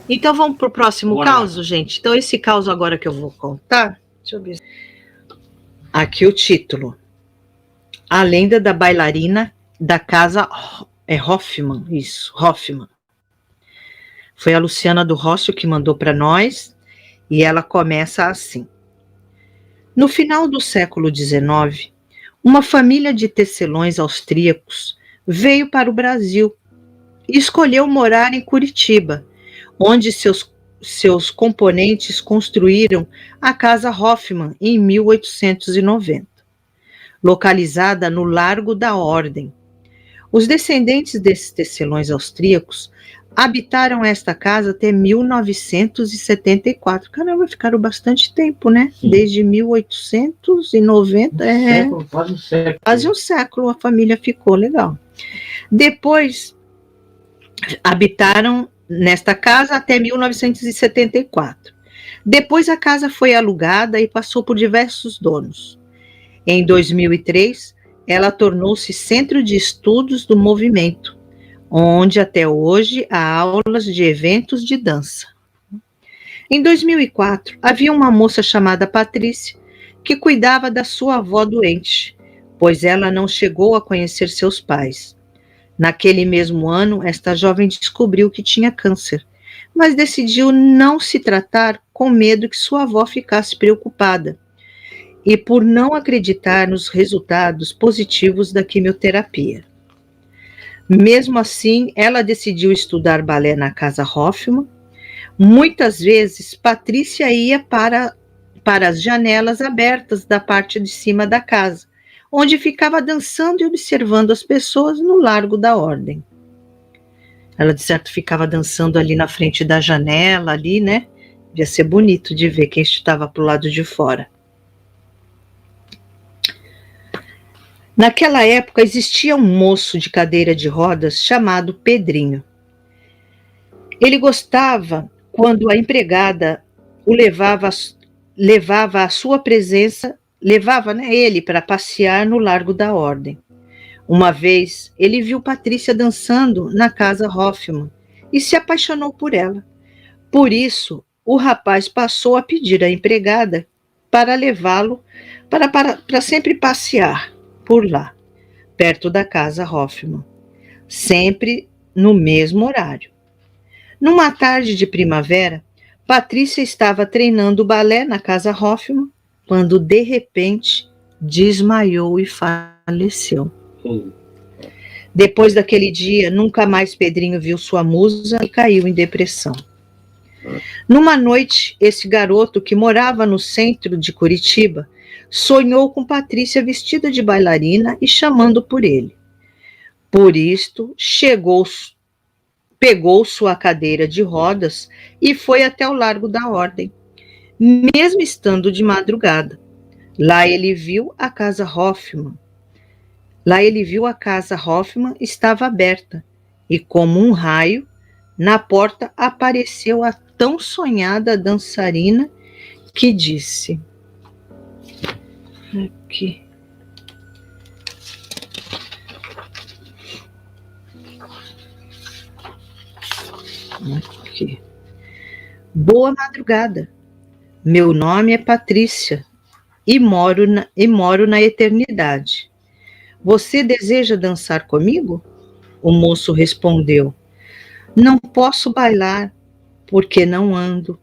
Então vamos para o próximo caso, gente. Então esse caso agora que eu vou contar, deixa eu ver. Aqui o título: A lenda da bailarina da casa Hoffmann. Isso, Hoffmann. Foi a Luciana do Rocio que mandou para nós e ela começa assim. No final do século XIX, uma família de tecelões austríacos veio para o Brasil e escolheu morar em Curitiba, onde seus componentes construíram a Casa Hoffmann em 1890, localizada no Largo da Ordem. Os descendentes desses tecelões austríacos habitaram esta casa até 1974. Caramba, ficaram bastante tempo, né? Sim. Desde 1890. Quase um século a família ficou, legal. Depois, habitaram nesta casa até 1974. Depois a casa foi alugada e passou por diversos donos. Em 2003, ela tornou-se centro de estudos do movimento, onde até hoje há aulas de eventos de dança. Em 2004, havia uma moça chamada Patrícia que cuidava da sua avó doente, pois ela não chegou a conhecer seus pais. Naquele mesmo ano, esta jovem descobriu que tinha câncer, mas decidiu não se tratar com medo que sua avó ficasse preocupada e por não acreditar nos resultados positivos da quimioterapia. Mesmo assim, ela decidiu estudar balé na Casa Hoffmann. Muitas vezes, Patrícia ia para as janelas abertas da parte de cima da casa, onde ficava dançando e observando as pessoas no Largo da Ordem. Ela, de certo, ficava dançando ali na frente da janela, ali, né? Devia ser bonito de ver quem estava para o lado de fora. Naquela época, existia um moço de cadeira de rodas chamado Pedrinho. Ele gostava quando a empregada o levava à sua presença, levava, né, ele para passear no Largo da Ordem. Uma vez, ele viu Patrícia dançando na Casa Hoffmann e se apaixonou por ela. Por isso, o rapaz passou a pedir à empregada para levá-lo para sempre passear por lá, perto da Casa Hoffmann, sempre no mesmo horário. Numa tarde de primavera, Patrícia estava treinando balé na Casa Hoffmann, quando de repente desmaiou e faleceu. Depois daquele dia, nunca mais Pedrinho viu sua musa e caiu em depressão. Numa noite, esse garoto que morava no centro de Curitiba sonhou com Patrícia vestida de bailarina e chamando por ele. Por isto, pegou sua cadeira de rodas e foi até o Largo da Ordem, mesmo estando de madrugada. Lá ele viu a Casa Hoffmann. Estava aberta e, como um raio, na porta apareceu a tão sonhada dançarina que disse: aqui. Boa madrugada. Meu nome é Patrícia e moro na eternidade. Você deseja dançar comigo? O moço respondeu: Não posso bailar, porque não ando.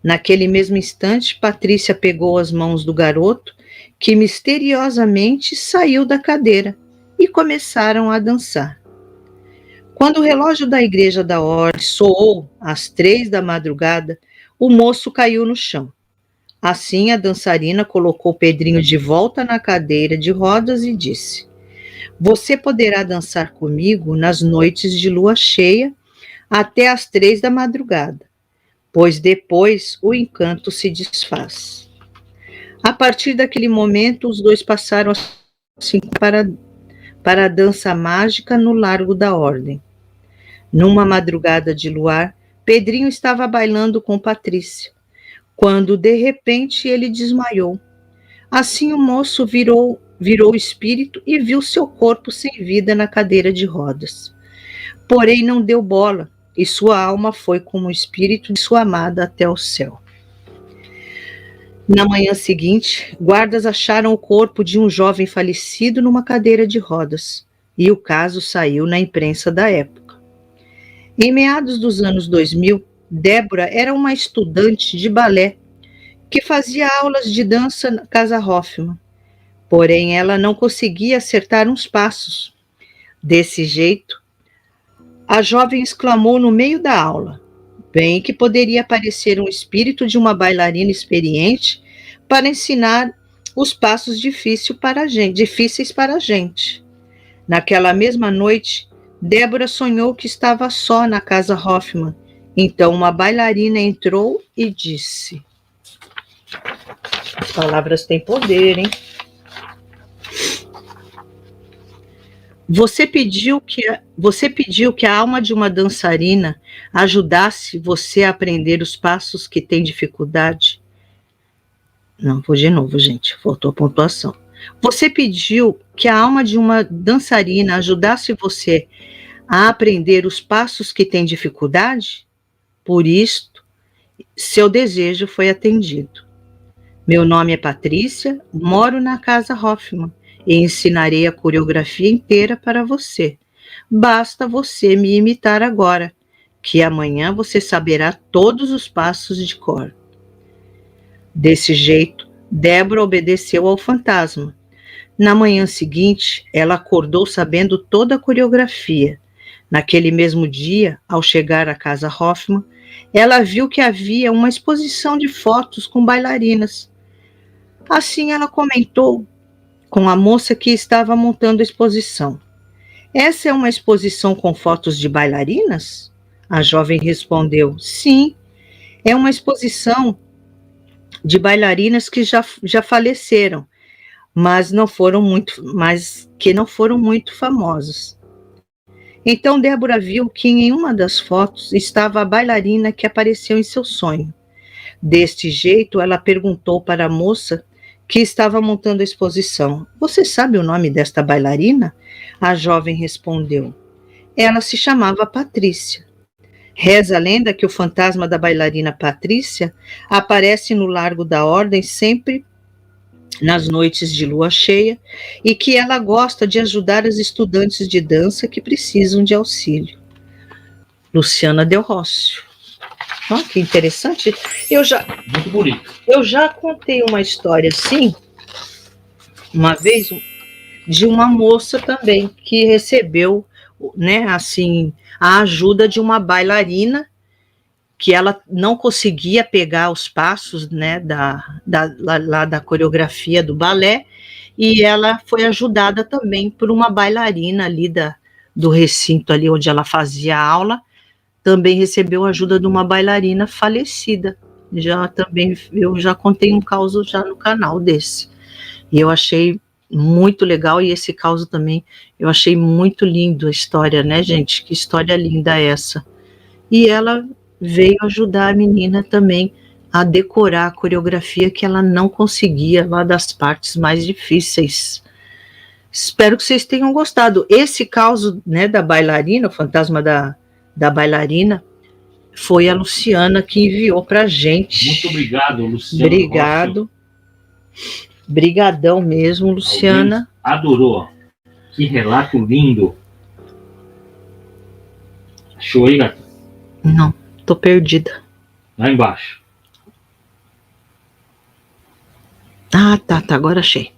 Naquele mesmo instante, Patrícia pegou as mãos do garoto, que misteriosamente saiu da cadeira, e começaram a dançar. Quando o relógio da Igreja da Ordem soou às 3 da madrugada, o moço caiu no chão. Assim, a dançarina colocou Pedrinho de volta na cadeira de rodas e disse: Você poderá dançar comigo nas noites de lua cheia até às 3 da madrugada, pois depois o encanto se desfaz. A partir daquele momento, os dois passaram assim para a dança mágica no Largo da Ordem. Numa madrugada de luar, Pedrinho estava bailando com Patrícia, quando de repente ele desmaiou. Assim o moço virou espírito e viu seu corpo sem vida na cadeira de rodas. Porém não deu bola e sua alma foi como o espírito de sua amada até o céu. Na manhã seguinte, guardas acharam o corpo de um jovem falecido numa cadeira de rodas, e o caso saiu na imprensa da época. Em meados dos anos 2000, Débora era uma estudante de balé que fazia aulas de dança na Casa Hoffman. Porém, ela não conseguia acertar uns passos. Desse jeito, a jovem exclamou no meio da aula: bem que poderia aparecer um espírito de uma bailarina experiente para ensinar os passos difíceis para a gente. Naquela mesma noite, Débora sonhou que estava só na Casa Hoffman. Então uma bailarina entrou e disse: as palavras têm poder, hein? Você pediu que a alma de uma dançarina ajudasse você a aprender os passos que tem dificuldade? Não, vou de novo, gente. Faltou a pontuação. Você pediu que a alma de uma dançarina ajudasse você a aprender os passos que tem dificuldade? Por isto, seu desejo foi atendido. Meu nome é Patrícia, moro na Casa Hoffman e ensinarei a coreografia inteira para você. Basta você me imitar agora, que amanhã você saberá todos os passos de cor. Desse jeito, Débora obedeceu ao fantasma. Na manhã seguinte, ela acordou sabendo toda a coreografia. Naquele mesmo dia, ao chegar à Casa Hoffman, ela viu que havia uma exposição de fotos com bailarinas. Assim ela comentou com a moça que estava montando a exposição: essa é uma exposição com fotos de bailarinas? A jovem respondeu: sim, é uma exposição de bailarinas que já faleceram, mas que não foram muito famosas. Então Débora viu que em uma das fotos estava a bailarina que apareceu em seu sonho. Deste jeito, ela perguntou para a moça que estava montando a exposição: você sabe o nome desta bailarina? A jovem respondeu: ela se chamava Patrícia. Reza a lenda que o fantasma da bailarina Patrícia aparece no Largo da Ordem sempre nas noites de lua cheia e que ela gosta de ajudar as estudantes de dança que precisam de auxílio. Luciana Del Rossio. Oh, que interessante. Muito bonito. Eu já contei uma história assim, uma vez, de uma moça também que recebeu, né, assim, a ajuda de uma bailarina que ela não conseguia pegar os passos, né, lá da coreografia do balé, e ela foi ajudada também por uma bailarina ali do recinto ali onde ela fazia aula. Também recebeu a ajuda de uma bailarina falecida. Eu já contei um caso já no canal desse. E eu achei muito legal, e esse caso também eu achei muito lindo a história, né, gente? Que história linda essa. E ela veio ajudar a menina também a decorar a coreografia que ela não conseguia lá das partes mais difíceis. Espero que vocês tenham gostado. Esse caso, né, da bailarina, o fantasma da bailarina, foi a Luciana que enviou pra gente. Muito obrigado, Luciana. Obrigado. Brigadão mesmo, Luciana. Alguém adorou. Que relato lindo. Achou aí, gata? Não, tô perdida. Lá embaixo. Ah, tá, agora achei.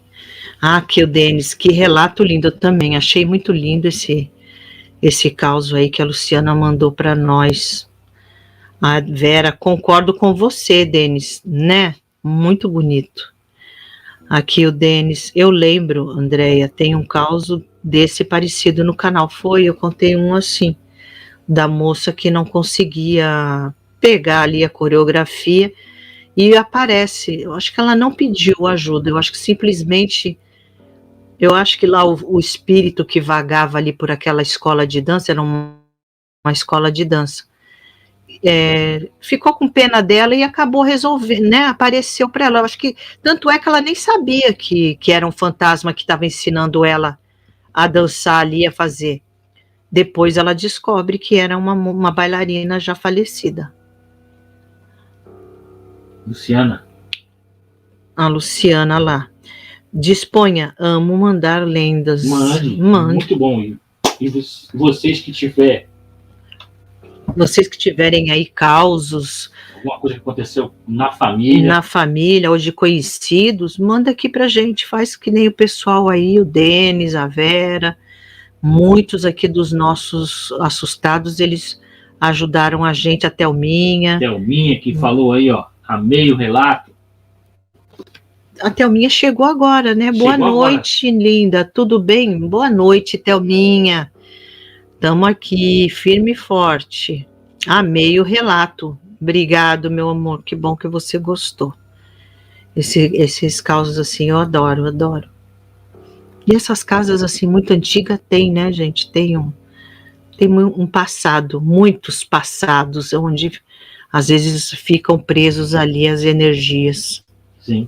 Ah, aqui o Denis, que relato lindo. Eu também achei muito lindo esse caso aí que a Luciana mandou para nós. A Vera, concordo com você, Denis, né? Muito bonito. Aqui o Denis, eu lembro, Andréia, tem um caso desse parecido no canal. Eu contei um assim, da moça que não conseguia pegar ali a coreografia e aparece. Eu acho que ela não pediu ajuda, eu acho que simplesmente, eu acho que lá o espírito que vagava ali por aquela escola de dança, era uma escola de dança, ficou com pena dela e acabou resolvendo, né? Apareceu para ela. Eu acho que tanto é que ela nem sabia que era um fantasma que estava ensinando ela a dançar ali, a fazer. Depois ela descobre que era uma bailarina já falecida. Luciana, A Luciana lá. Disponha, amo mandar lendas. mande. Mande. Muito bom. E vocês que Vocês que tiverem aí causos alguma coisa que aconteceu na família ou de conhecidos, manda aqui pra gente, faz que nem o pessoal aí, o Denis, a Vera, muitos aqui dos nossos assustados, eles ajudaram a gente, a Thelminha. Thelminha que falou aí, ó, amei o relato. A Thelminha chegou agora, né? Boa noite, linda, tudo bem? Boa noite, Thelminha. Estamos aqui, firme e forte. Amei o relato. Obrigado, meu amor. Que bom que você gostou. Esses causos assim, eu adoro, adoro. E essas casas assim, muito antigas, tem, né, gente? Tem um passado, muitos passados, onde às vezes ficam presos ali as energias. Sim.